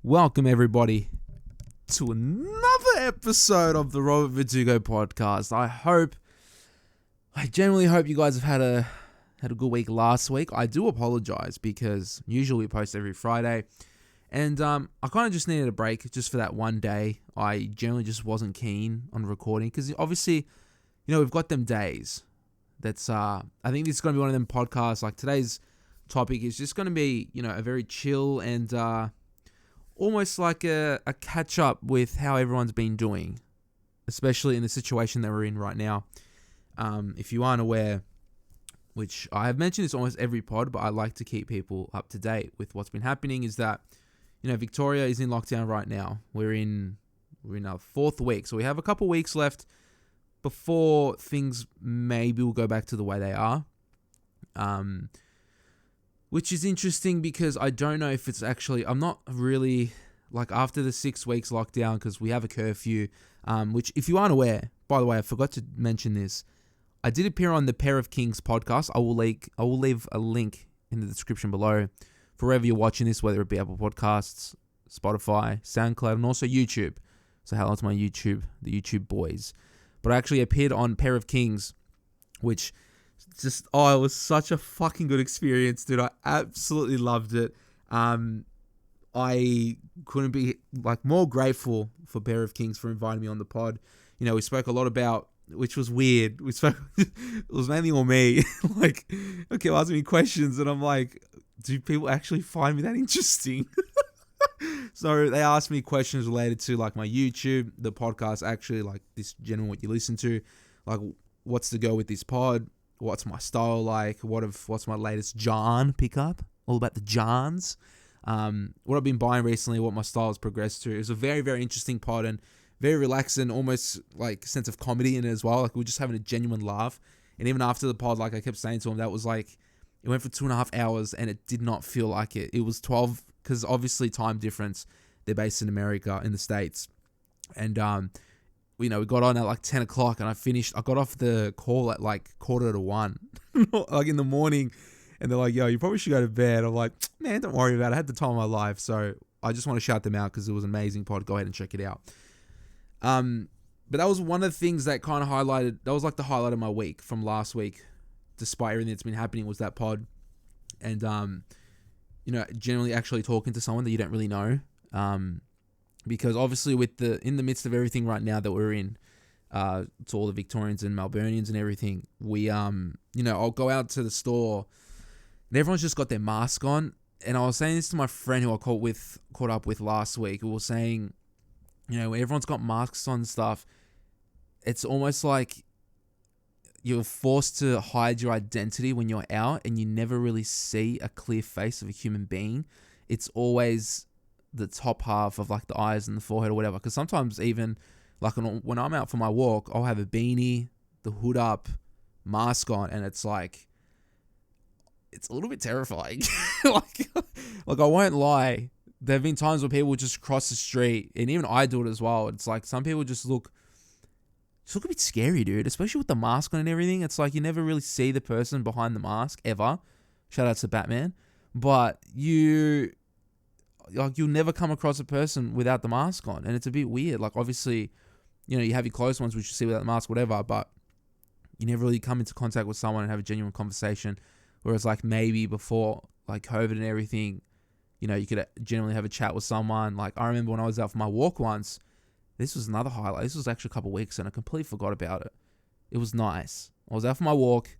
Welcome everybody to another episode of the Verdugo podcast. I genuinely hope you guys have had a good week last week. I do apologize because usually we post every Friday, and I kind of just needed a break just for that one day. I generally just wasn't keen on recording because obviously, we've got them days. That's I think this is going to be one of them podcasts. Like today's topic is just going to be a very chill and almost like a catch up with how everyone's been doing, especially in the situation that we're in right now. If you aren't aware, which I have mentioned this almost every pod, but I like to keep people up to date with what's been happening, is that Victoria is in lockdown right now. We're in our fourth week, so we have a couple weeks left before things maybe will go back to the way they are. Which is interesting because I don't know if it's actually, I'm not really, like after the 6 weeks lockdown, because we have a curfew, which if you aren't aware, by the way, I forgot to mention this, I did appear on the Pair of Kings podcast. I will leave a link in the description below for wherever you're watching this, whether it be Apple Podcasts, Spotify, SoundCloud, and also YouTube. So hello to my the YouTube boys. But I actually appeared on Pair of Kings, which it was such a fucking good experience, dude. I absolutely loved it. I couldn't be more grateful for Pair of Kings for inviting me on the pod. We spoke a lot about, which was weird. It was mainly on me. Okay, asking me questions, and I'm like, do people actually find me that interesting? So they asked me questions related to my YouTube, the podcast, actually this general what you listen to, what's the go with this pod. What's my style like? What's my latest John pickup? All about the Johns. What I've been buying recently, what my style has progressed to. It was a very, very interesting pod and very relaxing, almost sense of comedy in it as well. We were just having a genuine laugh. And even after the pod, I kept saying to him, that was it went for 2.5 hours and it did not feel like it. It was 12, because obviously time difference. They're based in America, in the States. And, we got on at 10 o'clock and I got off the call at 1:15, in the morning. And they're like, yo, you probably should go to bed. I'm like, man, don't worry about it. I had the time of my life. So I just want to shout them out because it was an amazing pod. Go ahead and check it out. But that was one of the things that kind of highlighted, that was the highlight of my week from last week, despite everything that's been happening, was that pod. And, generally actually talking to someone that you don't really know. Because obviously in the midst of everything right now that we're in, to all the Victorians and Melburnians and everything, we, I'll go out to the store and everyone's just got their mask on. And I was saying this to my friend who I caught up with last week. We were saying, when everyone's got masks on and stuff, it's almost like you're forced to hide your identity when you're out and you never really see a clear face of a human being. It's always the top half of the eyes and the forehead or whatever. Because sometimes even when I'm out for my walk, I'll have a beanie, the hood up, mask on, and it's it's a little bit terrifying. I won't lie. There have been times where people just cross the street, and even I do it as well. It's some people just look a bit scary, dude. Especially with the mask on and everything. It's you never really see the person behind the mask ever. Shout out to Batman. But you'll never come across a person without the mask on, and it's a bit weird. Obviously, you have your close ones which you see without the mask, whatever, but you never really come into contact with someone and have a genuine conversation. Whereas maybe before COVID and everything, you could generally have a chat with someone. I remember when I was out for my walk once, this was another highlight. This was actually a couple of weeks and I completely forgot about it. It was nice. I was out for my walk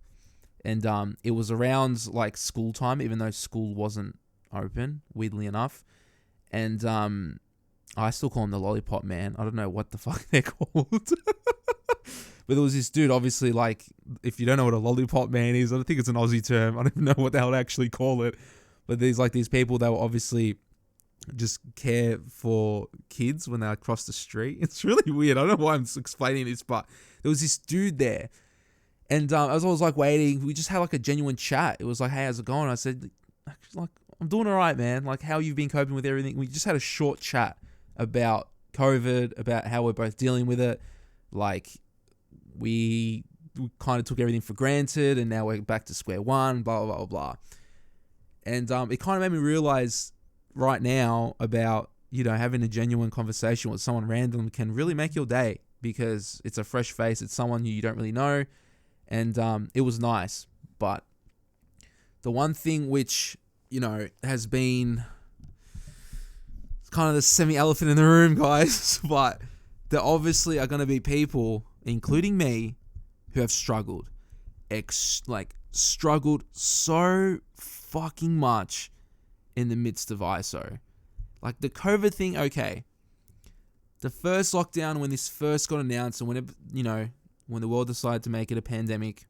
and it was around school time, even though school wasn't open, weirdly enough. And I still call him the lollipop man. I don't know what the fuck they're called. But there was this dude, obviously, if you don't know what a lollipop man is, I don't think it's an Aussie term. I don't even know what the hell to actually call it. But there's these people that will obviously just care for kids when they cross the street. It's really weird. I don't know why I'm explaining this, but there was this dude there. And as I was waiting, we just had a genuine chat. It was hey, how's it going? I said, I'm doing all right, man. How you've been coping with everything. We just had a short chat about COVID, about how we're both dealing with it. We kind of took everything for granted and now we're back to square one, blah, blah, blah, blah. And it kind of made me realize right now about having a genuine conversation with someone random can really make your day, because it's a fresh face. It's someone you don't really know. And it was nice. But the one thing which, has been kind of the semi-elephant in the room, guys, but there obviously are going to be people, including me, who have struggled. Struggled so fucking much in the midst of ISO. Like the COVID thing, okay. The first lockdown, when this first got announced, and whenever, when the world decided to make it a pandemic,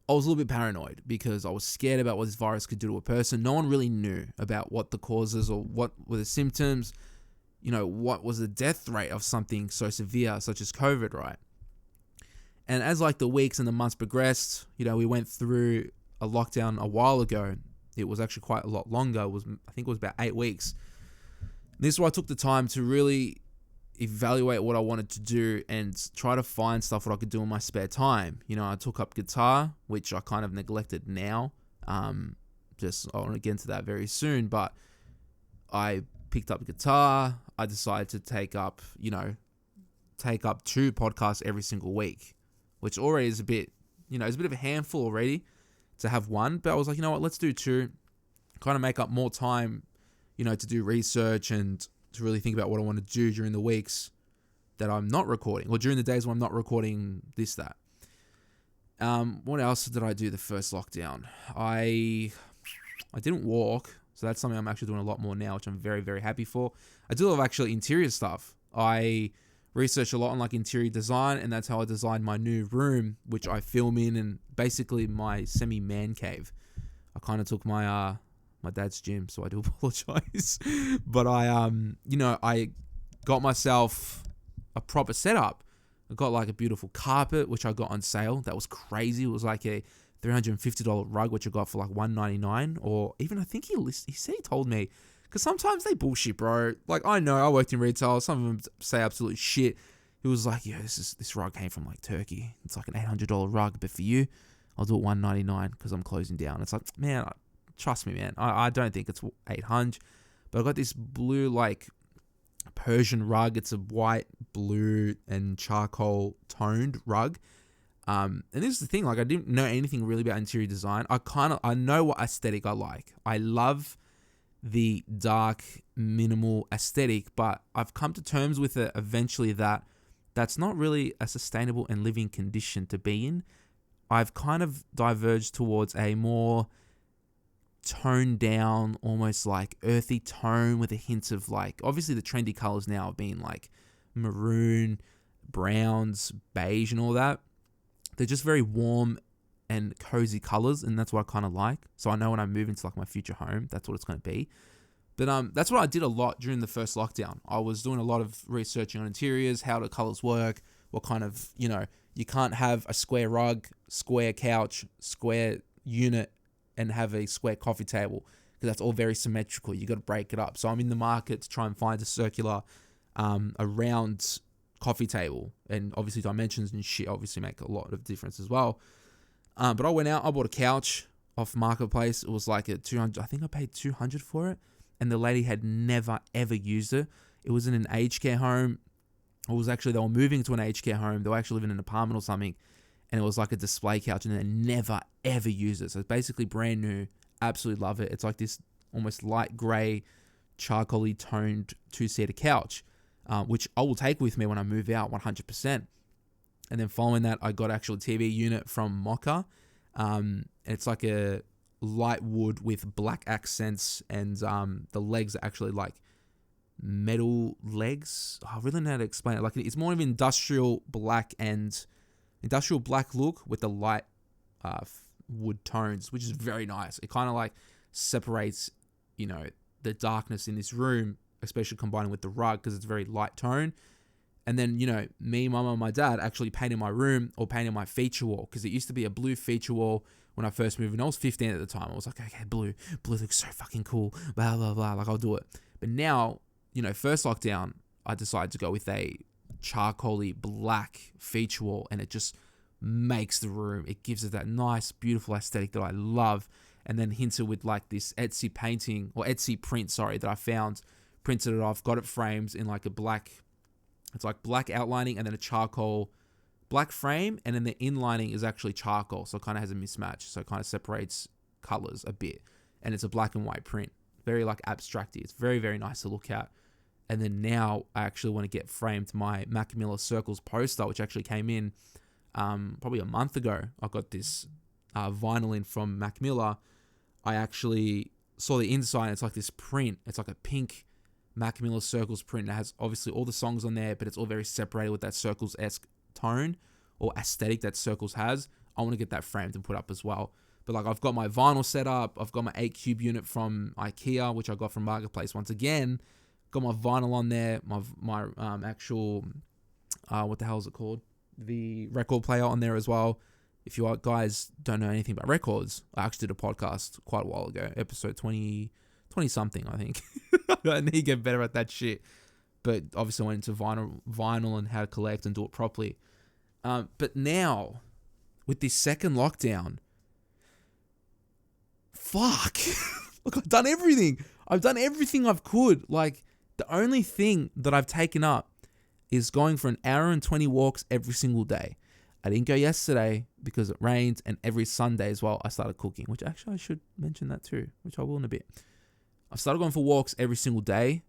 I was a little bit paranoid because I was scared about what this virus could do to a person. No one really knew about what the causes or what were the symptoms, what was the death rate of something so severe such as COVID, right? And as like the weeks and the months progressed, we went through a lockdown a while ago. It was actually quite a lot longer. I think it was about 8 weeks. This is where I took the time to really evaluate what I wanted to do and try to find stuff what I could do in my spare time. I took up guitar, which I kind of neglected now. I want to get into that very soon, but I picked up guitar. I decided to take up 2 podcasts every single week, which already is a bit, it's a bit of a handful already to have one, but I was like, let's do 2, kind of make up more time, to do research and to really think about what I want to do during the weeks that I'm not recording, or during the days when I'm not recording this, that. What else did I do the first lockdown? I didn't walk, so that's something I'm actually doing a lot more now, which I'm very, very happy for. I do love actually interior stuff. I researched a lot on like interior design, and that's how I designed my new room, which I film in, and basically my semi-man cave. I kind of took my dad's gym, so I do apologize. But I got myself a proper setup. I got like a beautiful carpet, which I got on sale. That was crazy. It was like a $350 rug, which I got for like $199, or even I think he said he told me, because sometimes they bullshit, bro. Like I know I worked in retail. Some of them say absolute shit. He was like, yeah, this rug came from like Turkey. It's like an $800 rug, but for you, I'll do it $199 because I'm closing down. It's like, man, trust me, man. I don't think it's $800, but I got this blue like Persian rug. It's a white, blue, and charcoal toned rug. And this is the thing, like I didn't know anything really about interior design. I know what aesthetic I like. I love the dark, minimal aesthetic, but I've come to terms with it eventually that's not really a sustainable and living condition to be in. I've kind of diverged towards a more toned down, almost like earthy tone with a hint of like, obviously the trendy colors now have been like maroon, browns, beige and all that. They're just very warm and cozy colors, and that's what I kind of like. So I know when I move into like my future home, that's what it's going to be. But that's what I did a lot during the first lockdown. I was doing a lot of researching on interiors, how the colors work, what kind of, you can't have a square rug, square couch, square unit, and have a square coffee table, because that's all very symmetrical. You got to break it up. So I'm in the market to try and find a circular, a round coffee table, and obviously dimensions and shit obviously make a lot of difference as well. But I went out, I bought a couch off Marketplace. It was like a 200. I think I paid $200 for it, and the lady had never ever used it. It was in an aged care home. It was actually, they were moving to an aged care home. They were actually living in an apartment or something. And it was like a display couch, and they never, ever used it. So it's basically brand new. Absolutely love it. It's like this almost light grey, charcoal-y toned 2-seater couch, which I will take with me when I move out 100%. And then following that, I got actual TV unit from Mocha. It's like a light wood with black accents, and the legs are actually like metal legs. I really don't know how to explain it. Like it's more of an industrial black look with the light wood tones, which is very nice. It kind of like separates, the darkness in this room, especially combining with the rug, because it's very light tone. And then, me, mama, and my dad actually painted my room, or painted my feature wall, because it used to be a blue feature wall when I first moved in. I was 15 at the time. I was like, okay, blue looks so fucking cool, blah, blah, blah, like I'll do it. But now, first lockdown, I decided to go with a charcoal-y black feature wall, and it just makes the room, it gives it that nice, beautiful aesthetic that I love. And then hinted with like this Etsy print, that I found printed it off, got it framed in like a black, it's like black outlining and then a charcoal black frame, and then the inlining is actually charcoal, so it kind of has a mismatch, so it kind of separates colors a bit, and it's a black and white print, very like abstracty. It's very, very nice to look at. And then now I actually want to get framed my Mac Miller Circles poster, which actually came in probably a month ago. I got this vinyl in from Mac Miller. I actually saw the inside. It's like this print. It's like a pink Mac Miller Circles print. It has obviously all the songs on there, but it's all very separated with that Circles-esque tone or aesthetic that Circles has. I want to get that framed and put up as well. But like, I've got my vinyl set up. I've got my 8 cube unit from IKEA, which I got from Marketplace once again. Got my vinyl on there. My actual what the hell is it called? The record player on there as well. If you guys don't know anything about records, I actually did a podcast quite a while ago, episode 20 something, I think. I need to get better at that shit. But obviously I went into vinyl and how to collect and do it properly. But now, with this second lockdown, fuck. Look, I've done everything. I've done everything I've could. Like, the only thing that I've taken up is going for an hour and 20 walks every single day. I didn't go yesterday because it rained, and every Sunday as well I started cooking, which actually I should mention that too, which I will in a bit. I've started going for walks every single day,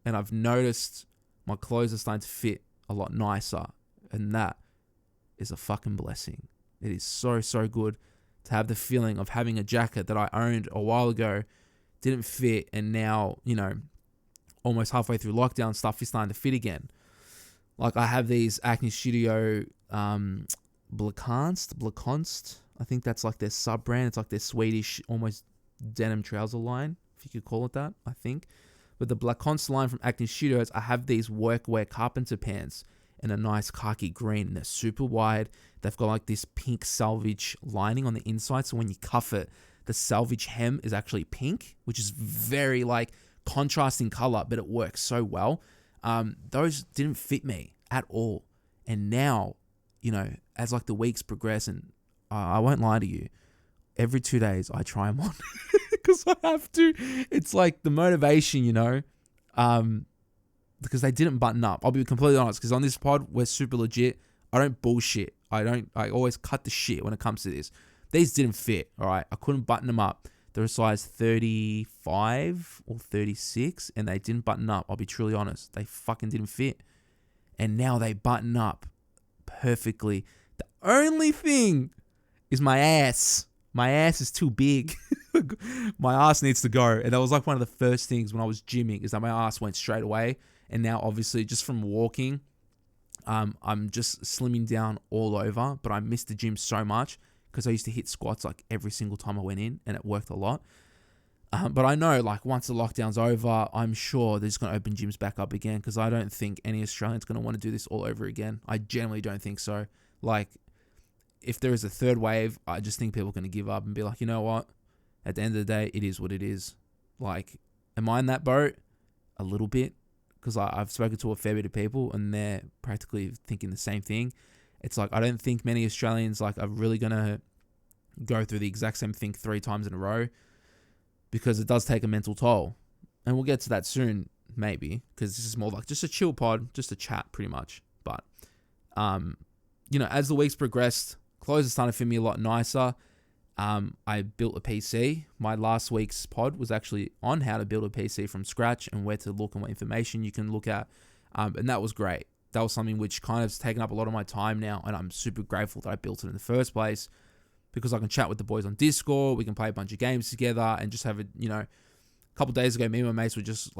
and I've noticed my clothes are starting to fit a lot nicer, and that is a fucking blessing. It is so, so good to have the feeling of having a jacket that I owned a while ago, didn't fit, and now, you know, almost halfway through lockdown, stuff is starting to fit again. Like, I have these Acne Studio Blakonst. I think that's like their sub-brand. It's like their Swedish, almost denim trouser line, if you could call it that, I think. But the Blakonst line from Acne Studios, I have these workwear carpenter pants in a nice khaki green. And they're super wide. They've got like this pink selvage lining on the inside. So when you cuff it, the selvage hem is actually pink, which is very like contrasting color, but it works so well. Those didn't fit me at all. And now, you know, as like the weeks progress, and I won't lie to you, every 2 days I try them on because I have to. It's like the motivation, you know, because they didn't button up. I'll be completely honest, because on this pod, we're super legit. I don't bullshit. I always cut the shit when it comes to this. These didn't fit, all right? I couldn't button them up. They're a size 35 or 36, and they didn't button up. I'll be truly honest. They fucking didn't fit. And now they button up perfectly. The only thing is my ass. My ass is too big. My ass needs to go. And that was like one of the first things when I was gymming, is that my ass went straight away. And now, obviously, just from walking, I'm just slimming down all over. But I miss the gym so much, because I used to hit squats like every single time I went in, and it worked a lot. But I know, like, once the lockdown's over, I'm sure they're just going to open gyms back up again, because I don't think any Australian's going to want to do this all over again. I generally don't think so. Like, if there is a third wave, I just think people are going to give up and be like, you know what? At the end of the day, it is what it is. Like, am I in that boat? A little bit, because I've spoken to a fair bit of people, and they're practically thinking the same thing. It's like, I don't think many Australians like are really going to go through the exact same thing 3 times in a row, because it does take a mental toll. And we'll get to that soon, maybe, because this is more like just a chill pod, just a chat pretty much. But, you know, as the weeks progressed, clothes are starting to fit me a lot nicer. I built a PC. My last week's pod was actually on how to build a PC from scratch and where to look and what information you can look at. And that was great. That was something which kind of has taken up a lot of my time now, and I'm super grateful that I built it in the first place, because I can chat with the boys on Discord, we can play a bunch of games together, and just have a, you know, a couple of days ago, me and my mates were just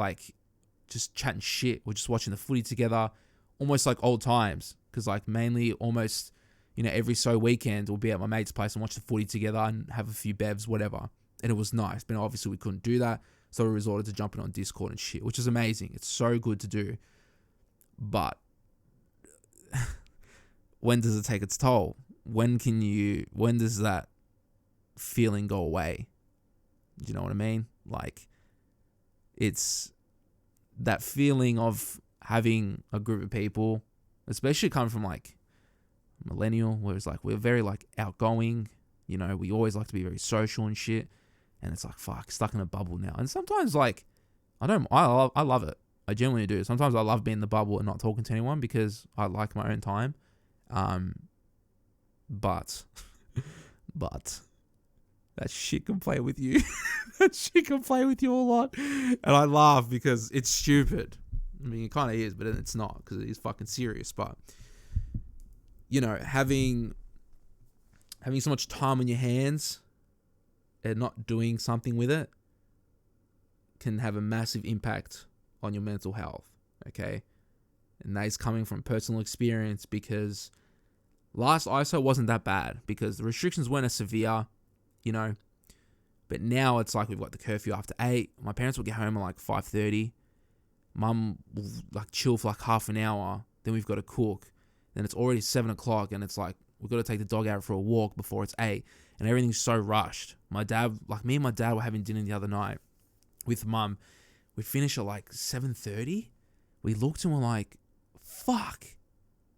chatting shit. We're just watching the footy together, almost like old times, because like mainly almost, you know, every so weekend we'll be at my mate's place and watch the footy together and have a few bevs, whatever. And it was nice, but obviously we couldn't do that, so we resorted to jumping on Discord and shit, which is amazing. It's so good to do. But when does it take its toll? When does that feeling go away? Do you know what I mean? Like, it's that feeling of having a group of people, especially coming from like millennial, where it's like, we're very like outgoing, you know, we always like to be very social and shit. And it's like, fuck, stuck in a bubble now. And sometimes like, I love it. I genuinely do. Sometimes I love being in the bubble and not talking to anyone because I like my own time. But that shit can play with you. That shit can play with you a lot. And I laugh because it's stupid. I mean, it kind of is, but it's not because it is fucking serious. But, having so much time on your hands and not doing something with it can have a massive impact on your mental health, okay? And that is coming from personal experience because last ISO wasn't that bad because the restrictions weren't as severe, but now it's like we've got the curfew after 8. My parents will get home at like 5:30. Mum will like chill for like half an hour. Then we've got to cook. Then it's already 7 o'clock and it's like we've got to take the dog out for a walk before it's 8. And everything's so rushed. Me and my dad were having dinner the other night with Mum. We finished at like 7:30. We looked and we're like, fuck,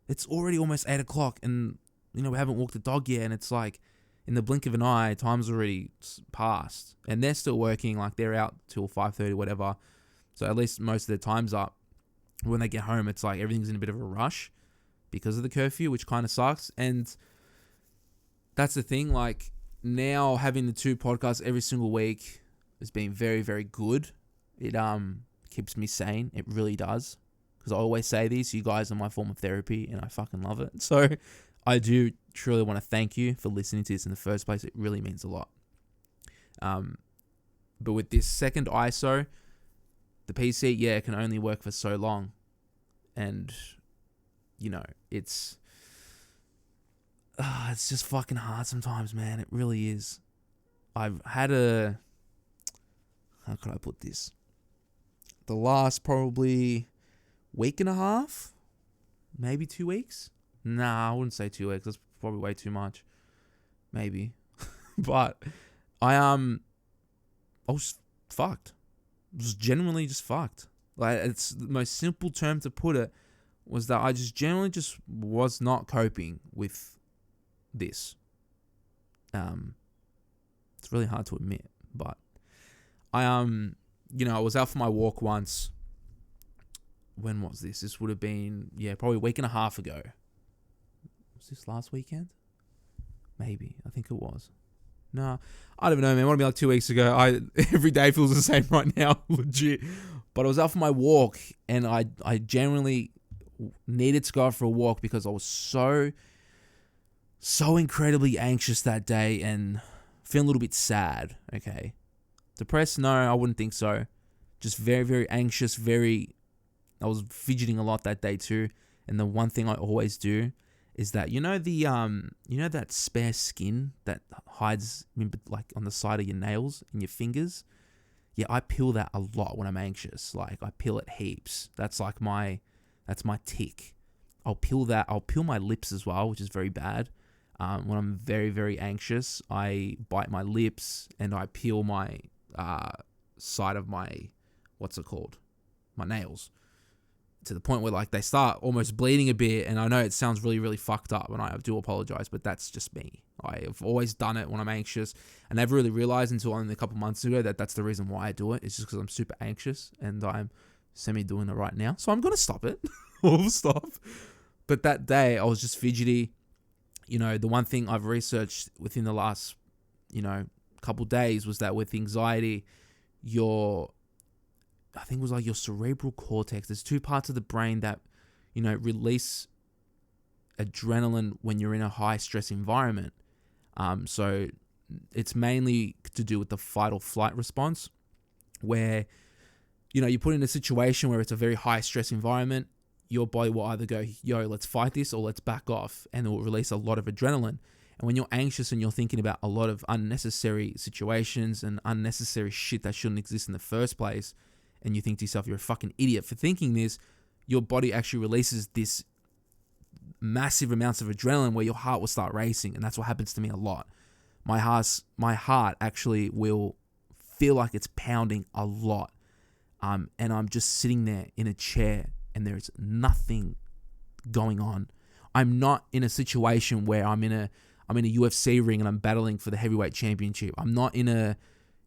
it's already almost 8 o'clock and, we haven't walked the dog yet. And it's like, in the blink of an eye, time's already passed. And they're still working, like they're out till 5:30, whatever. So at least most of their time's up. When they get home, it's like everything's in a bit of a rush because of the curfew, which kind of sucks. And that's the thing, like now having the 2 podcasts every single week has been very, very good. It keeps me sane. It really does. Because I always say these, you guys are my form of therapy and I fucking love it. So I do truly want to thank you for listening to this in the first place. It really means a lot. But with this second ISO, the PC, it can only work for so long. And, it's just fucking hard sometimes, man. It really is. I've had how could I put this? The last probably week and a half, maybe 2 weeks. Nah, I wouldn't say 2 weeks. That's probably way too much. Maybe. But I was fucked. I was genuinely just fucked. Like, it's the most simple term to put it was that I just generally just was not coping with this. It's really hard to admit, but I was out for my walk once. When was this? This would have been, probably a week and a half ago. Was this last weekend? Maybe. I think it was. No, I don't know, man. It might have been like 2 weeks ago. Every day feels the same right now, legit. But I was out for my walk, and I genuinely needed to go for a walk because I was so incredibly anxious that day and feeling a little bit sad, okay? Depressed? No, I wouldn't think so. Just very, very anxious, I was fidgeting a lot that day too. And the one thing I always do is that, that spare skin that hides like on the side of your nails and your fingers? Yeah, I peel that a lot when I'm anxious. Like I peel it heaps. That's my tick. I'll peel that. I'll peel my lips as well, which is very bad. When I'm very, very anxious, I bite my lips and I peel my side of my, my nails. To the point where like they start almost bleeding a bit, and I know it sounds really, really fucked up, and I do apologize, but that's just me. I've always done it when I'm anxious. I never really realized until only a couple months ago that that's the reason why I do it. It's just because I'm super anxious, and I'm semi-doing it right now. So I'm gonna stop it. I'll stop. But that day I was just fidgety. The one thing I've researched within the last, couple days was that with anxiety, I think it was like your cerebral cortex. There's 2 parts of the brain that, release adrenaline when you're in a high stress environment. So it's mainly to do with the fight or flight response where, you put in a situation where it's a very high stress environment, your body will either go, yo, let's fight this or let's back off. And it will release a lot of adrenaline. And when you're anxious and you're thinking about a lot of unnecessary situations and unnecessary shit that shouldn't exist in the first place, and you think to yourself, you're a fucking idiot for thinking this, your body actually releases this massive amounts of adrenaline where your heart will start racing. And that's what happens to me a lot. My heart actually will feel like it's pounding a lot. And I'm just sitting there in a chair and there's nothing going on. I'm not in a situation where I'm in a UFC ring and I'm battling for the heavyweight championship. I'm not in a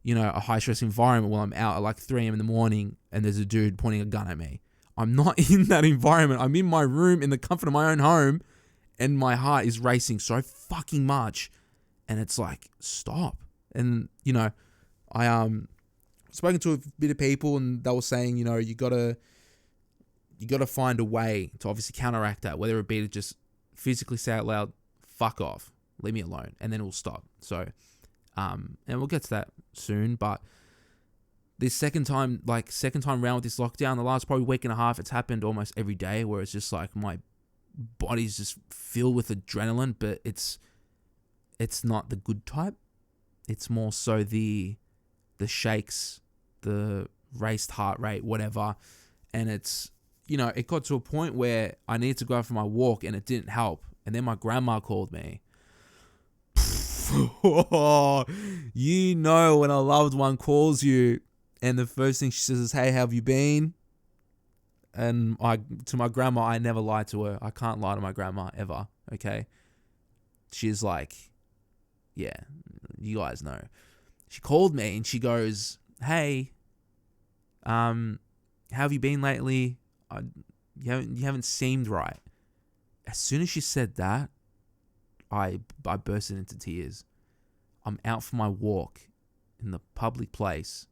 a high stress environment while I'm out at like 3 a.m. in the morning and there's a dude pointing a gun at me. I'm not in that environment. I'm in my room in the comfort of my own home and my heart is racing so fucking much. And it's like, stop. And, I spoken to a bit of people and they were saying, you gotta find a way to obviously counteract that, whether it be to just physically say out loud, fuck off, leave me alone, and then it will stop. So, and we'll get to that soon, but this second time round with this lockdown, the last probably week and a half, it's happened almost every day where it's just like my body's just filled with adrenaline, but it's not the good type. It's more so the shakes, the raced heart rate, whatever. And it's, it got to a point where I needed to go out for my walk and it didn't help. And then my grandma called me. When a loved one calls you and the first thing she says is, hey, how have you been? And to my grandma, I never lie to her. I can't lie to my grandma ever, okay? She's like, yeah, you guys know. She called me and she goes, hey, how have you been lately? You haven't seemed right. As soon as she said that, I bursted into tears. I'm out for my walk in the public place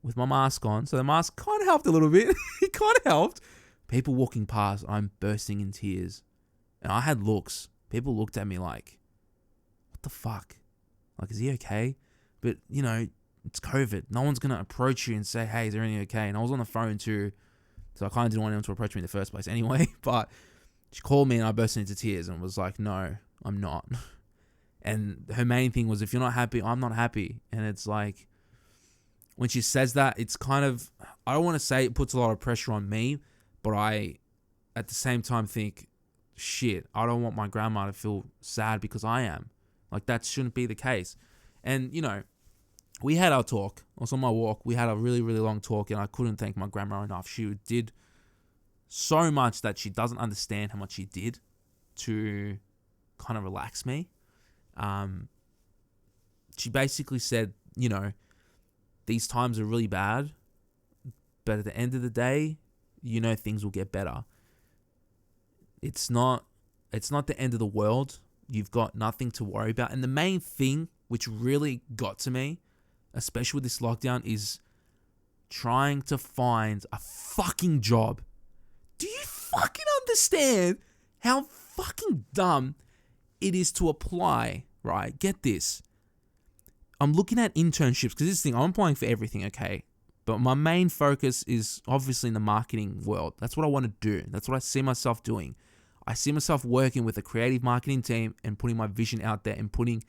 with my mask on. So the mask kind of helped a little bit. It kind of helped. People walking past, I'm bursting in tears. And I had looks. People looked at me like, what the fuck? Like, is he okay? But, it's COVID. No one's going to approach you and say, hey, is everything okay? And I was on the phone too, so I kind of didn't want anyone to approach me in the first place anyway. But she called me and I burst into tears and was like, no, I'm not. And her main thing was, if you're not happy, I'm not happy. And it's like, when she says that, it's kind of, I don't want to say it puts a lot of pressure on me, but I, at the same time, think, shit, I don't want my grandma to feel sad because I am. Like, that shouldn't be the case. And, we had our talk. I was on my walk. We had a really, really long talk, and I couldn't thank my grandma enough. She did so much that she doesn't understand how much she did to kind of relax me. She basically said, these times are really bad, but at the end of the day, things will get better. It's not the end of the world. You've got nothing to worry about. And the main thing which really got to me, especially with this lockdown, is trying to find a fucking job. Do you fucking understand how fucking dumb it is to apply, right? Get this. I'm looking at internships because this thing, I'm applying for everything, okay? But my main focus is obviously in the marketing world. That's what I want to do. That's what I see myself doing. I see myself working with a creative marketing team and putting my vision out there and putting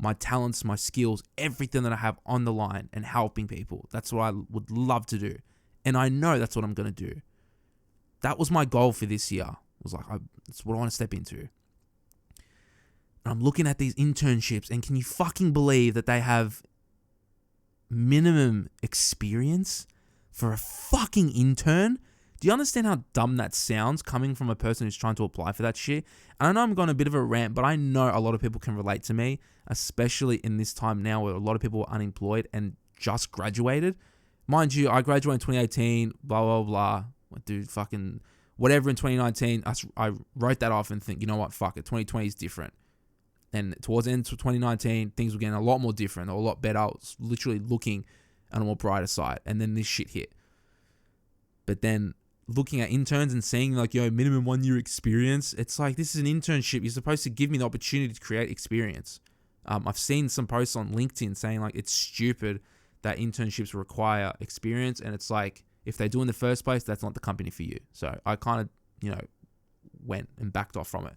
my talents, my skills, everything that I have on the line and helping people. That's what I would love to do. And I know that's what I'm going to do. That was my goal for this year. Was like, that's what I want to step into. And I'm looking at these internships, and can you fucking believe that they have minimum experience for a fucking intern? Do you understand how dumb that sounds coming from a person who's trying to apply for that shit? And I know I'm going a bit of a rant, but I know a lot of people can relate to me, especially in this time now where a lot of people are unemployed and just graduated. Mind you, I graduated in 2018, blah, blah, blah. Dude, fucking whatever in 2019. I wrote that off and think, you know what, fuck it. 2020 is different. And towards the end of 2019, things were getting a lot more different, a lot better. I was literally looking on a more brighter side. And then this shit hit. But then looking at interns and seeing like, minimum 1 year experience, it's like, this is an internship. You're supposed to give me the opportunity to create experience. I've seen some posts on LinkedIn saying like, it's stupid that internships require experience. And it's like, if they do in the first place, that's not the company for you. So I kind of, went and backed off from it.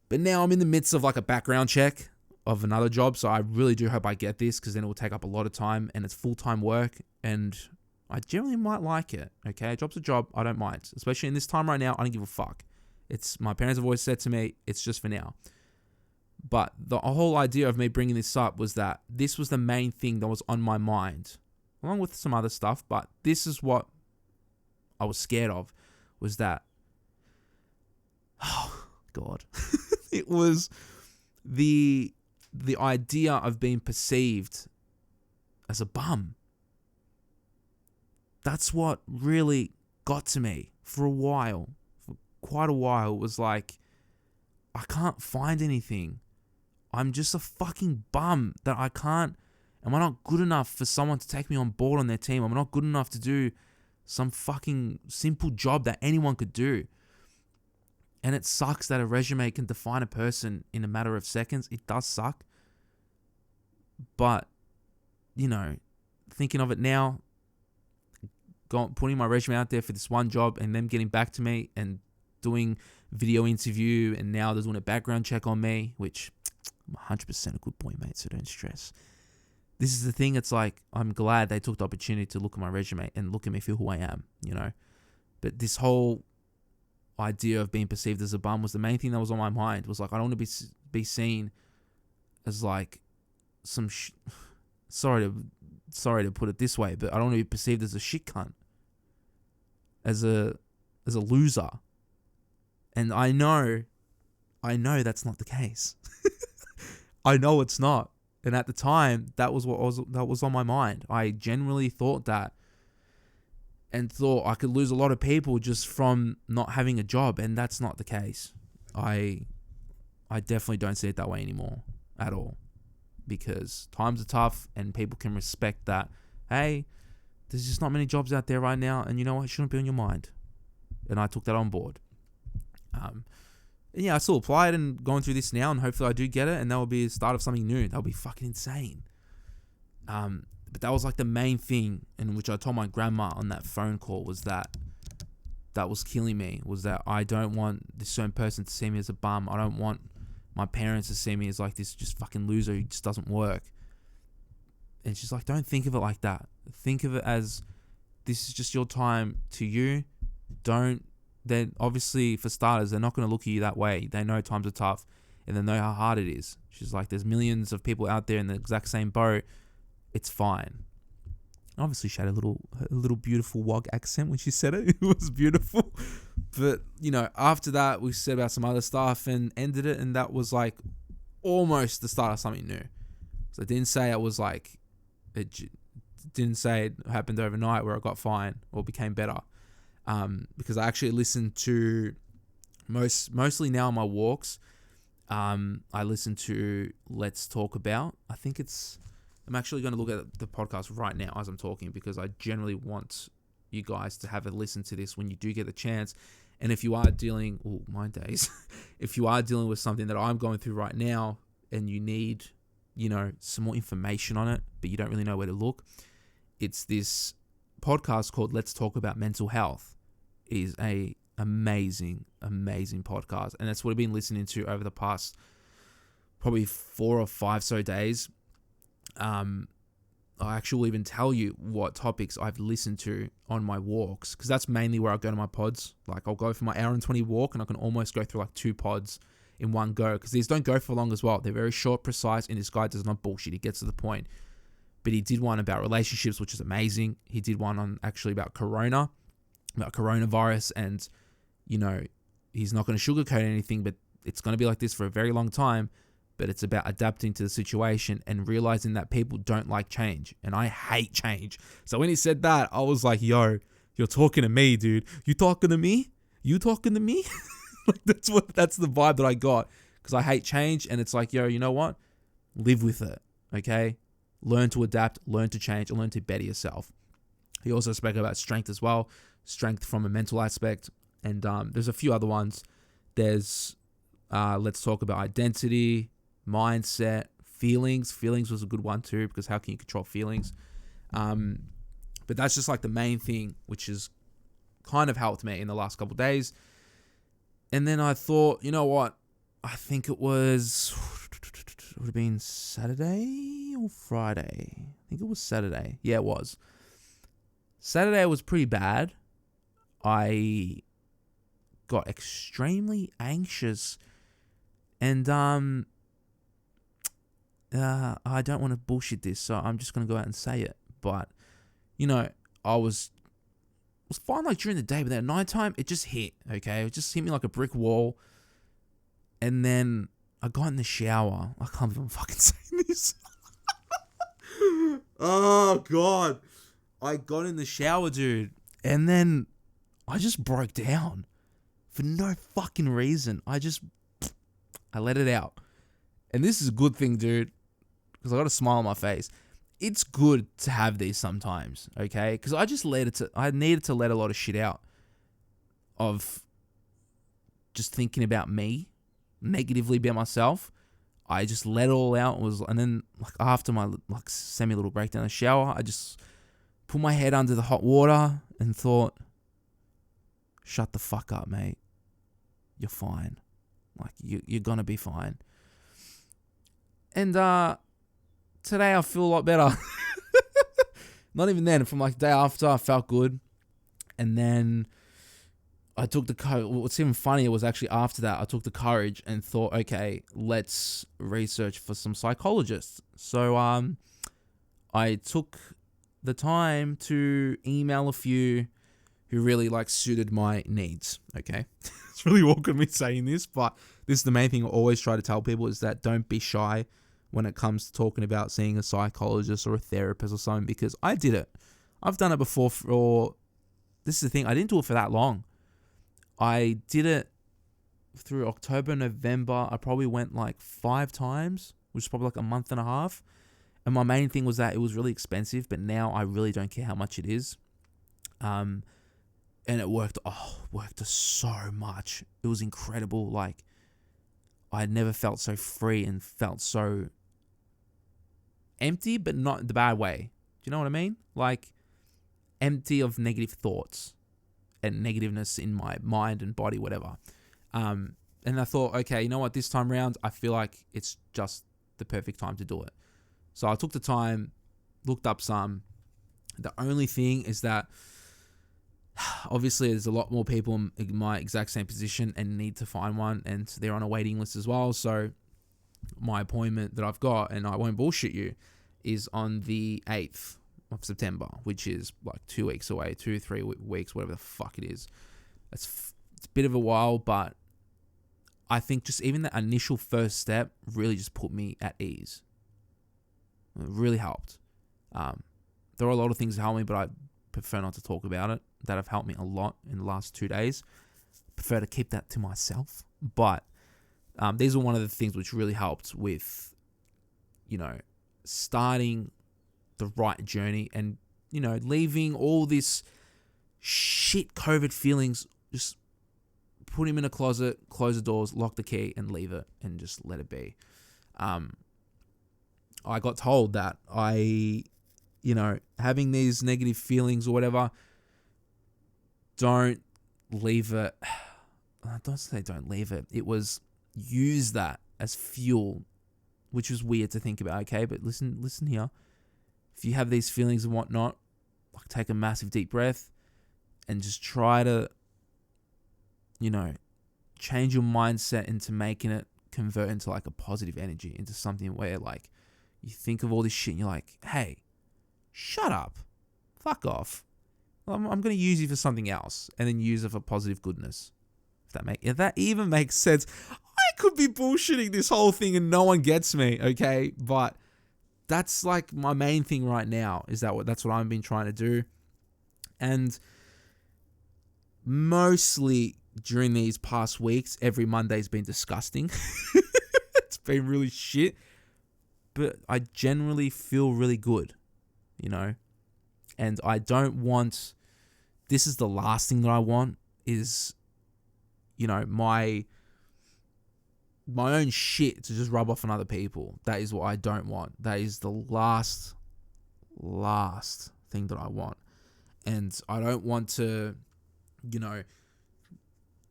But now I'm in the midst of like a background check of another job. So I really do hope I get this, because then it will take up a lot of time and it's full-time work. And I generally might like it. Okay. A job's a job. I don't mind. Especially in this time right now, I don't give a fuck. My parents have always said to me, it's just for now. But the whole idea of me bringing this up was that this was the main thing that was on my mind, along with some other stuff. But this is what I was scared of, was that, oh God, it was the idea of being perceived as a bum. That's what really got to me for a while. For quite a while, it was like, I can't find anything. I'm just a fucking bum that I can't. Am I not good enough for someone to take me on board on their team? Am I not good enough to do some fucking simple job that anyone could do? And it sucks that a resume can define a person in a matter of seconds. It does suck. But, thinking of it now, putting my resume out there for this one job and them getting back to me and doing video interview, and now they're doing a background check on me, which I'm 100% a good boy, mate, so don't stress. This is the thing, it's like, I'm glad they took the opportunity to look at my resume and look at me for who I am, But this whole idea of being perceived as a bum was the main thing that was on my mind. Was like, I don't want to be seen as like some sorry to put it this way, but I don't want to be perceived as a shit cunt, as a loser. And I know that's not the case. I know it's not. And at the time, that was on my mind. I genuinely thought that, and thought I could lose a lot of people just from not having a job, and that's not the case. I definitely don't see it that way anymore at all, because times are tough and people can respect that. Hey, there's just not many jobs out there right now, and you know what? It shouldn't be on your mind. And I took that on board. And yeah, I still applied and going through this now, and hopefully I do get it, and that will be the start of something new. That will be fucking insane. But that was like the main thing, in which I told my grandma on that phone call, was that was killing me, was that I don't want this certain person to see me as a bum. I don't want my parents to see me as like this just fucking loser who just doesn't work. And she's like, don't think of it like that. Think of it as, this is just your time to you. Then obviously, for starters, they're not going to look at you that way. They know times are tough, and they know how hard it is. She's like, there's millions of people out there in the exact same boat. It's fine. Obviously, she had a little beautiful WOG accent when she said it. It was beautiful. But, after that, we said about some other stuff and ended it, and that was like almost the start of something new. So I didn't say it was like, didn't say it happened overnight where I got fine or became better. Because I actually listen to mostly now on my walks. I listen to Let's Talk About. I'm actually going to look at the podcast right now as I'm talking, because I generally want you guys to have a listen to this when you do get the chance. And if you are dealing, if you are dealing with something that I'm going through right now, and you need, some more information on it, but you don't really know where to look, it's this podcast called Let's Talk About Mental Health. It is a amazing podcast, and that's what I've been listening to over the past probably 4 or 5 so days. I actually will even tell you what topics I've listened to on my walks, because that's mainly where I go to my pods. Like, I'll go for my hour and 20 walk, and I can almost go through like 2 pods in one go, because these don't go for long as well. They're very short, precise, and this guy does not bullshit. He gets to the point. But he did one about relationships, which is amazing. He did one on actually about coronavirus, and he's not going to sugarcoat anything, but it's going to be like this for a very long time. But it's about adapting to the situation and realizing that people don't like change, and I hate change. So when he said that, I was like, yo, you're talking to me, dude. You talking to me? Like, that's the vibe that I got, because I hate change. And it's like, yo, you know what? Live with it. Okay, learn to adapt, learn to change, and learn to better yourself. He also spoke about strength as well, strength from a mental aspect. And there's a few other ones. There's Let's Talk About Identity, mindset, feelings. Feelings was a good one too, because how can you control feelings? But that's just like the main thing, which has kind of helped me in the last couple of days. And then I thought, you know what? I think it would have been Saturday or Friday. I think it was Saturday. Yeah, it was. Saturday was pretty bad. I got extremely anxious, and I don't want to bullshit this, so I'm just going to go out and say it. But, I was fine like during the day, but then at nighttime, it just hit, okay? It just hit me like a brick wall. And then I got in the shower. I can't even fucking say this. Oh, God. I got in the shower, dude. And then I just broke down for no fucking reason. I let it out. And this is a good thing, dude, because I got a smile on my face. It's good to have these sometimes, okay? Because I needed to let a lot of shit out of just thinking about me, negatively about myself. I just let it all out. And then like after my like semi little breakdown in the shower, I just put my head under the hot water and thought, shut the fuck up, mate. You're fine. Like you're gonna be fine. And today I feel a lot better. Not even then. From like the day after, I felt good. And then I took what's even funnier was actually after that, I took the courage and thought, okay, let's research for some psychologists. So I took the time to email a few who really like suited my needs. Okay. It's really awkward me saying this, but this is the main thing I always try to tell people is that don't be shy when it comes to talking about seeing a psychologist or a therapist or something, because I did it. I've done it before this is the thing, I didn't do it for that long. I did it through October, November. I probably went like 5 times, which is probably like a month and a half. And my main thing was that it was really expensive, but now I really don't care how much it is. And it worked so much. It was incredible. Like, I had never felt so free and felt so empty, but not the bad way. Do you know what I mean? Like, empty of negative thoughts and negativeness in my mind and body, whatever. And I thought, okay, you know what? This time around, I feel like it's just the perfect time to do it. So I took the time, looked up some. The only thing is that obviously there's a lot more people in my exact same position and need to find one, and they're on a waiting list as well. So my appointment that I've got, and I won't bullshit you, is on the 8th of September, which is like 2 weeks away, 2-3 weeks, whatever the fuck it is. It's a bit of a while, but I think just even that initial first step really just put me at ease. It really helped. There are a lot of things that help me, but I prefer not to talk about it, that have helped me a lot in the last 2 days. Prefer to keep that to myself. But these are one of the things which really helped with, starting the right journey and, leaving all this shit COVID feelings, just put him in a closet, close the doors, lock the key and leave it and just let it be. I got told that having these negative feelings or whatever, don't leave it. Don't say don't leave it. It was use that as fuel, which was weird to think about, okay? But listen here. If you have these feelings and whatnot, like take a massive deep breath and just try to, change your mindset into making it convert into like a positive energy, into something where like you think of all this shit and you're like, hey, shut up. Fuck off. I'm going to use you for something else, and then use it for positive goodness. If that even makes sense. I could be bullshitting this whole thing and no one gets me, okay? But that's like my main thing right now, that's what I've been trying to do. And mostly during these past weeks, every Monday's been disgusting. It's been really shit. But I generally feel really good, And I don't want... This is the last thing that I want is, my own shit to just rub off on other people. That is what I don't want. That is the last thing that I want. And I don't want to,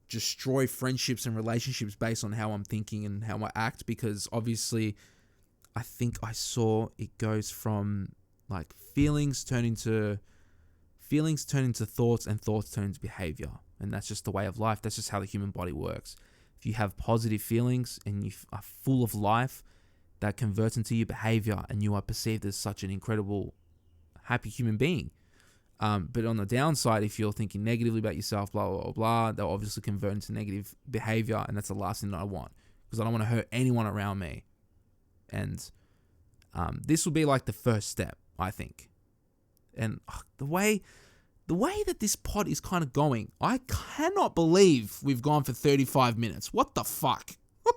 destroy friendships and relationships based on how I'm thinking and how I act, because obviously I think I saw it goes from like feelings turn into thoughts, and thoughts turn into behavior. And that's just the way of life. That's just how the human body works. If you have positive feelings and you are full of life, that converts into your behavior, and you are perceived as such an incredible, happy human being. But on the downside, if you're thinking negatively about yourself, blah, blah, blah, blah, they'll obviously convert into negative behavior, and that's the last thing that I want, because I don't want to hurt anyone around me. And this will be like the first step. I think. And the way that this pod is kind of going, I cannot believe we've gone for 35 minutes. What the fuck? But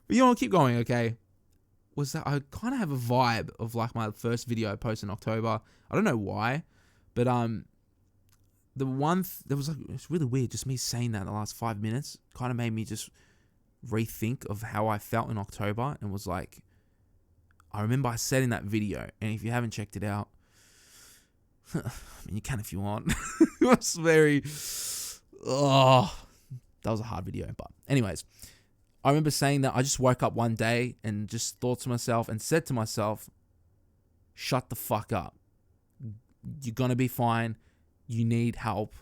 you know, keep going, okay? Was that I kind of have a vibe of like my first video I posted in October. I don't know why, but the one there was like, it's really weird. Just me saying that in the last 5 minutes kind of made me just rethink of how I felt in October, and was like, I remember I said in that video, and if you haven't checked it out, I mean, you can if you want. It was very, that was a hard video. But anyways, I remember saying that I just woke up one day and just thought to myself and said to myself, shut the fuck up. You're going to be fine. You need help.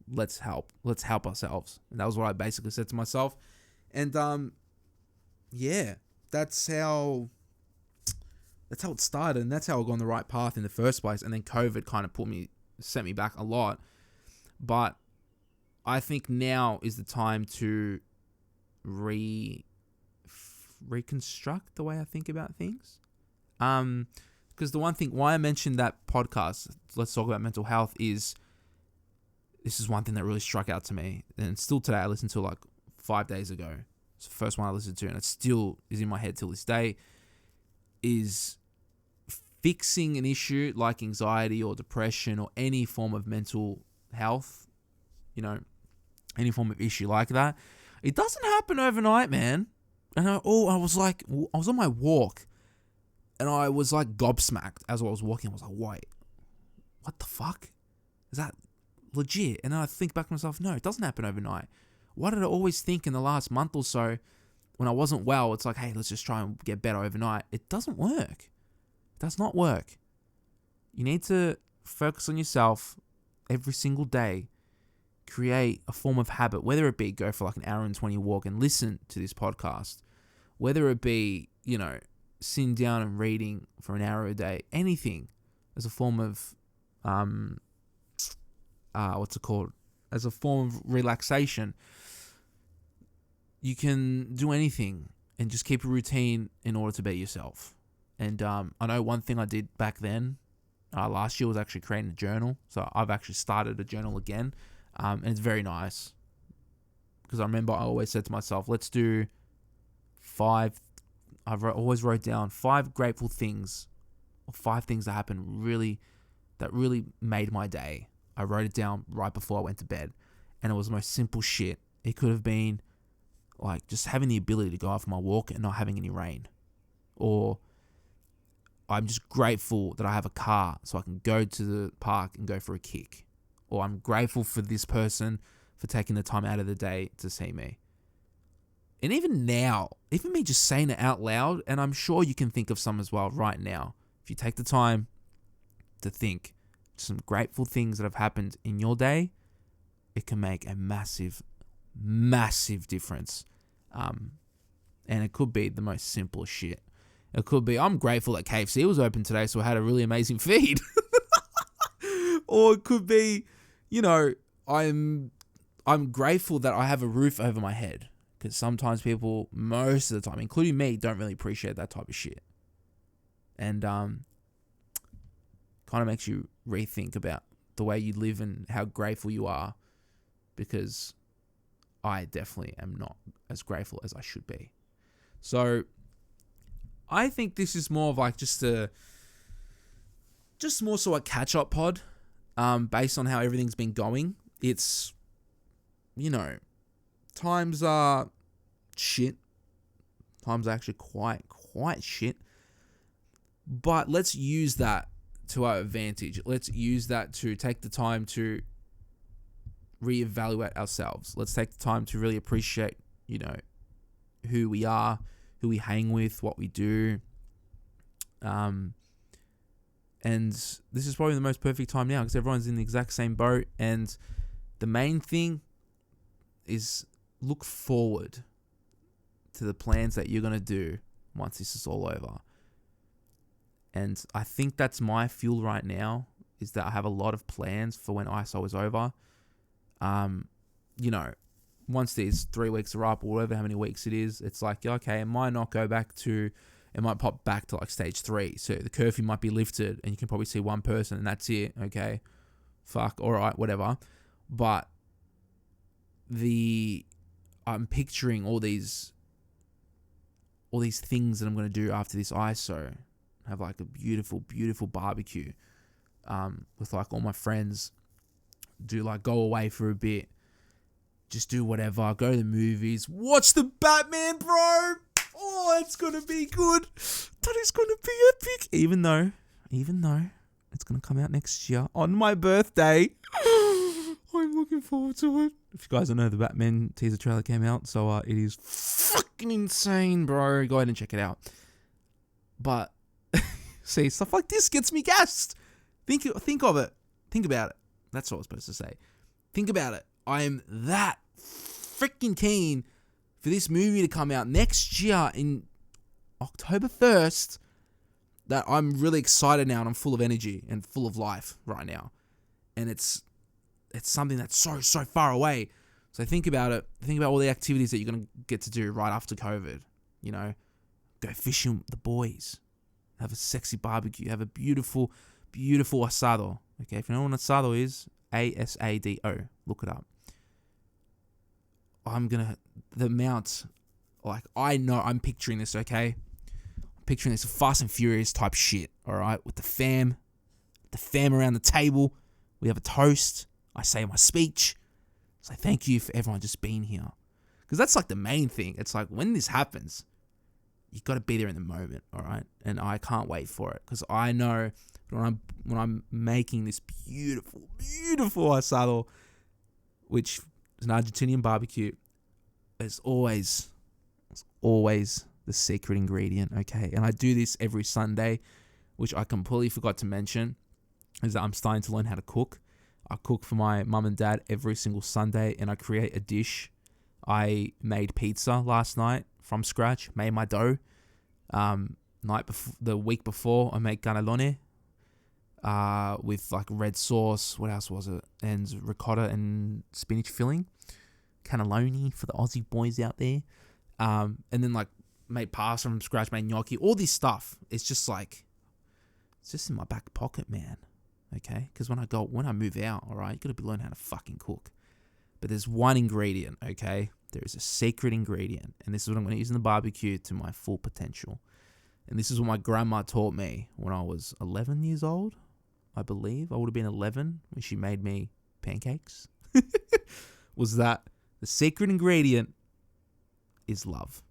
Let's help. Let's help ourselves. And that was what I basically said to myself. And yeah, that's how it started, and that's how I got on the right path in the first place. And then COVID kind of set me back a lot. But I think now is the time to reconstruct the way I think about things. Because the one thing why I mentioned that podcast, Let's Talk About Mental Health, is this is one thing that really struck out to me. And still today, I listened to like 5 days ago. It's the first one I listened to, and it still is in my head till this day, is fixing an issue like anxiety or depression or any form of mental health, any form of issue like that. It doesn't happen overnight, man. And I was on my walk, and I was like gobsmacked as I was walking. I was like, wait, what the fuck? Is that legit? And then I think back to myself, no, it doesn't happen overnight. Why did I always think in the last month or so when I wasn't well, it's like, hey, let's just try and get better overnight. It doesn't work. It does not work. You need to focus on yourself every single day. Create a form of habit, whether it be go for like an hour and 20 walk and listen to this podcast, whether it be, sitting down and reading for an hour a day, anything as a form of, as a form of relaxation. You can do anything and just keep a routine in order to better yourself. And I know one thing I did back then, last year, was actually creating a journal. So I've actually started a journal again. And it's very nice, because I remember I always said to myself, let's do always wrote down 5 grateful things, or 5 things that happened that really made my day. I wrote it down right before I went to bed, and it was the most simple shit. It could have been like just having the ability to go out for my walk and not having any rain, or I'm just grateful that I have a car so I can go to the park and go for a kick. Or I'm grateful for this person for taking the time out of the day to see me. And even now, even me just saying it out loud, and I'm sure you can think of some as well right now. If you take the time to think some grateful things that have happened in your day, it can make a massive, massive difference. And it could be the most simple shit. It could be, I'm grateful that KFC was open today, so I had a really amazing feed. Or it could be, I'm grateful that I have a roof over my head. Because sometimes people, most of the time, including me, don't really appreciate that type of shit. And kind of makes you rethink about the way you live and how grateful you are. Because I definitely am not as grateful as I should be. So I think this is more of like just more so a catch-up pod. Based on how everything's been going. It's, times are shit. Times are actually quite shit. But let's use that to our advantage. Let's use that to take the time to reevaluate ourselves. Let's take the time to really appreciate, who we are, who we hang with, what we do. And this is probably the most perfect time now, because everyone's in the exact same boat. And the main thing is look forward to the plans that you're going to do once this is all over. And I think that's my fuel right now, is that I have a lot of plans for when ISO is over. Once these 3 weeks are up, or whatever how many weeks it is, it's like, okay, I might not go back to it might pop back to like stage 3. So the curfew might be lifted and you can probably see one person and that's it. Okay. Fuck. All right. Whatever. But I'm picturing all these things that I'm going to do after this ISO. Have like a beautiful, beautiful barbecue, with like all my friends. Do like go away for a bit. Just do whatever. Go to the movies. Watch the Batman, bro. Oh, it's gonna be good. That is gonna be epic. Even though it's gonna come out next year on my birthday. I'm looking forward to it. If you guys don't know, the Batman teaser trailer came out, so it is fucking insane, bro. Go ahead and check it out. But see, stuff like this gets me gassed. Think of it. Think about it. That's what I was supposed to say. Think about it. I am that freaking keen for this movie to come out next year in October 1st that I'm really excited now and I'm full of energy and full of life right now. And it's something that's so far away. So think about it. Think about all the activities that you're going to get to do right after COVID. You know, go fishing with the boys. Have a sexy barbecue. Have a beautiful, beautiful asado. Okay, if you know what asado is, ASADO. Look it up. The amount, like, I know I'm picturing this, okay? I'm picturing this Fast and Furious type shit, alright? With the fam around the table. We have a toast. I say my speech. Say thank you for everyone just being here. Because that's like the main thing. It's like when this happens, you got to be there in the moment, alright? And I can't wait for it. Because I know when I'm making this beautiful, beautiful asado, which is an Argentinian barbecue, there's always the secret ingredient, okay? And I do this every Sunday, which I completely forgot to mention, is that I'm starting to learn how to cook. I cook for my mum and dad every single Sunday, and I create a dish. I made pizza last night from scratch, made my dough. The week before, I made cannelloni with like red sauce. What else was it? And ricotta and spinach filling. Cannelloni for the Aussie boys out there. And then like made pasta from scratch, made gnocchi. All this stuff. It's just in my back pocket, man. Okay? Because when I move out, alright, you got to learn how to fucking cook. But there's one ingredient, okay? There is a secret ingredient. And this is what I'm going to use in the barbecue to my full potential. And this is what my grandma taught me when I was 11 years old, I believe. I would have been 11 when she made me pancakes. Was that the secret ingredient is love.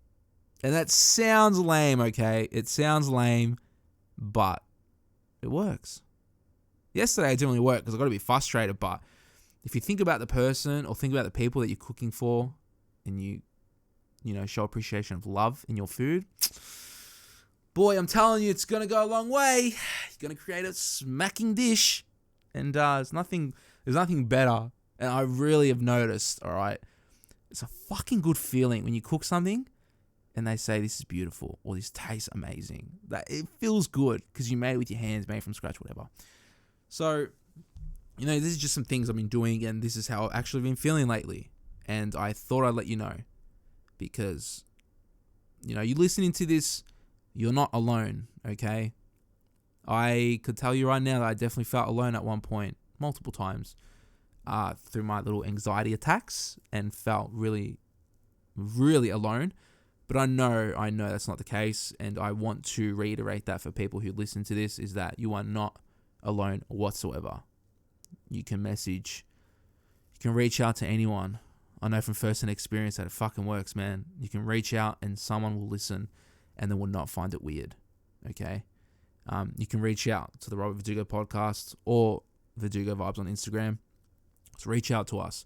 And that sounds lame, okay? It sounds lame, but it works. Yesterday it didn't really work because I got to be frustrated, but if you think about the person or think about the people that you're cooking for and you show appreciation of love in your food, boy, I'm telling you, it's going to go a long way. You're going to create a smacking dish. And there's nothing better. And I really have noticed, all right, it's a fucking good feeling when you cook something and they say this is beautiful or this tastes amazing. That it feels good because you made it with your hands, made from scratch, whatever. So, this is just some things I've been doing and this is how I've actually been feeling lately. And I thought I'd let you know because, you listening to this, you're not alone, okay? I could tell you right now that I definitely felt alone at one point, multiple times, through my little anxiety attacks and felt really, really alone. But I know that's not the case. And I want to reiterate that for people who listen to this is that you are not alone whatsoever. You can reach out to anyone. I know from first-hand experience that it fucking works, man. You can reach out and someone will listen and they will not find it weird, okay? You can reach out to the Robert Verdugo podcast or Verdugo Vibes on Instagram. So reach out to us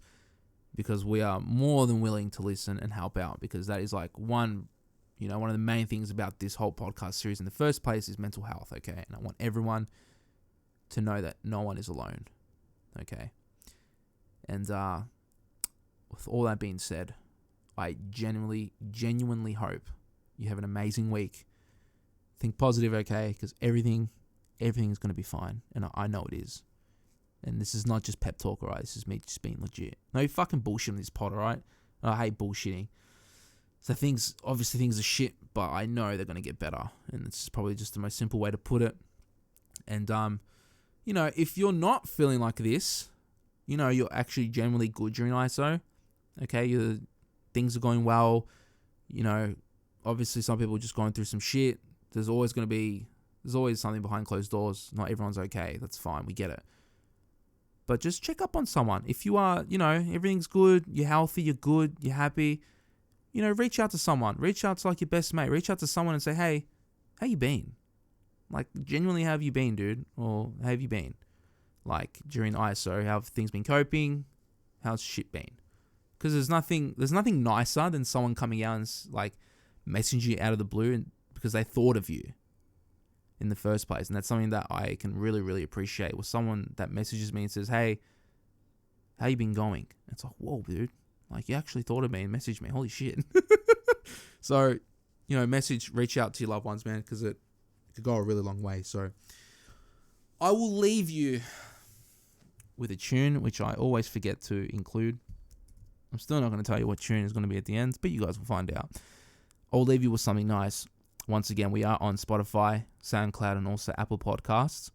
because we are more than willing to listen and help out because that is like one of the main things about this whole podcast series in the first place is mental health, okay? And I want everyone to know that no one is alone, okay? And with all that being said, I genuinely hope you have an amazing week. Think positive, okay? Because everything is going to be fine. And I know it is. And this is not just pep talk, alright? This is me just being legit. No fucking bullshit on this pod, alright? I hate bullshitting. So obviously things are shit, but I know they're going to get better. And it's probably just the most simple way to put it. And, if you're not feeling like this, you're actually generally good during ISO. Okay, things are going well. Obviously some people are just going through some shit. There's always something behind closed doors. Not everyone's okay. That's fine. We get it. But just check up on someone. If you are, everything's good, you're healthy, you're good, you're happy, reach out to someone. Reach out to like your best mate. Reach out to someone and say, hey, how you been? Like, genuinely, how have you been, dude? Or how have you been? Like, during ISO, how have things been coping? How's shit been? Because there's nothing nicer than someone coming out and like messaging you out of the blue because they thought of you in the first place. And that's something that I can really, really appreciate. With someone that messages me and says, hey, how you been going? It's like, whoa, dude. Like, you actually thought of me and messaged me. Holy shit. So, reach out to your loved ones, man, because it could go a really long way. So, I will leave you with a tune, which I always forget to include. I'm still not going to tell you what tune is going to be at the end, but you guys will find out. I'll leave you with something nice. Once again, we are on Spotify, SoundCloud, and also Apple Podcasts,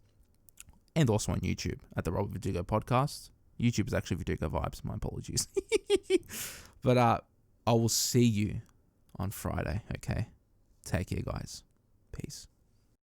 and also on YouTube at the Robert Verdugo Podcast. YouTube is actually Verdugo Vibes. My apologies. But I will see you on Friday, okay? Take care, guys. Peace.